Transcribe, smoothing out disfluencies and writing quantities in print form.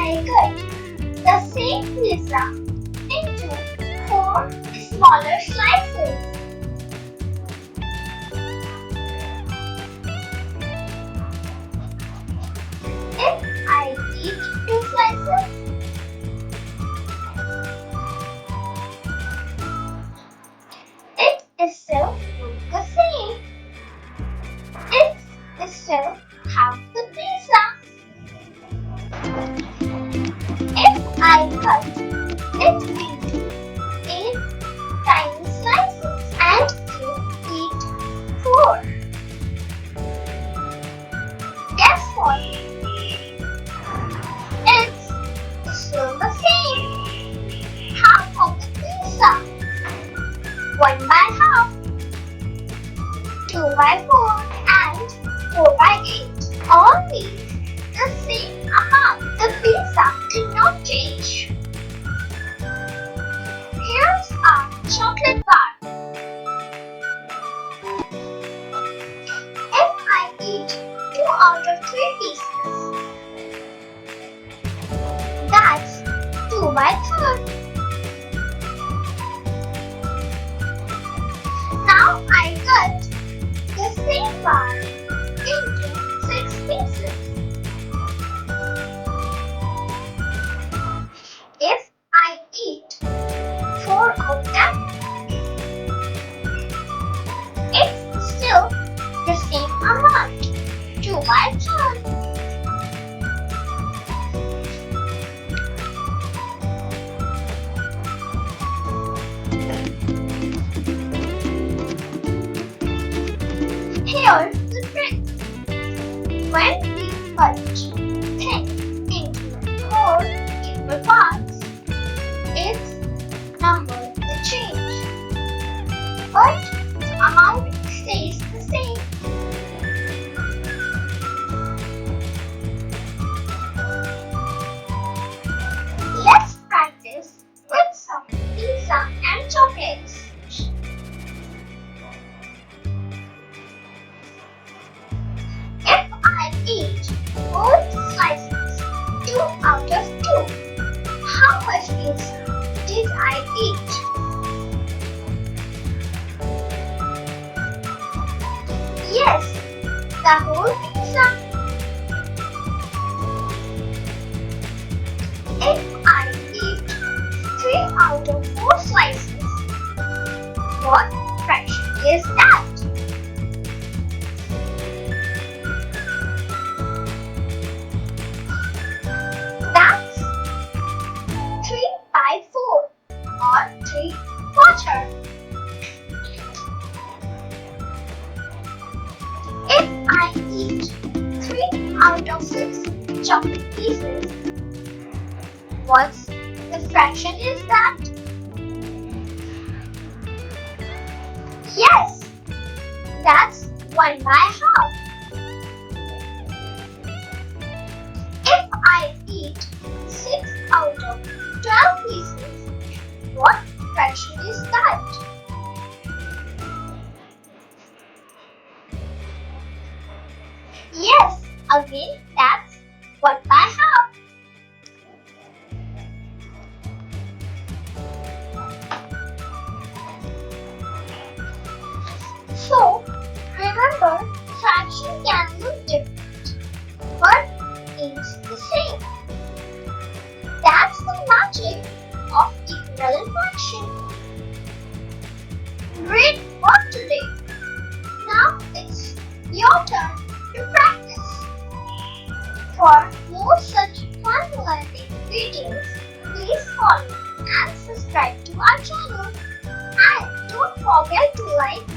I cut the same pizza into 4 smaller slices. If I eat 2 slices, it is still the same. It is still half the pizza. If I cut it into 8 tiny slices and you eat 4, guess what? It's still the same. Half of the pizza. 1 by half, 2 by 4 and 4 by 8. All these the same amount. The pizza did not change. Here's our chocolate bar. If I eat 2 out of 3 pieces, that's 2 by 3rd. Now I cut the same bar into 6 pieces. If I eat 4 of them, it's still the same amount, 2 by 3rd. Here's the trick. When we cut things into 4 equal parts, its number will change, but the amount stays the same. Let's practice with some pizza and chocolates. If I eat both slices, 2 out of 2, how much pizza did I eat? Yes, the whole pizza. If I eat 3 out of 4 slices, what fraction is that? That's 3 by 4 or 3/4. If I eat 3 out of 6 chocolate pieces, what the fraction is that? Yes, that's 1 by half. If I eat 6 out of 12 pieces, what fraction is that? Yes, again that's 1 by half. So, remember, fraction can look different, but means the same. That's the magic of equivalent fraction. Great work today. Now it's your turn to practice. For more such fun learning videos, please follow and subscribe to our channel. And don't forget to like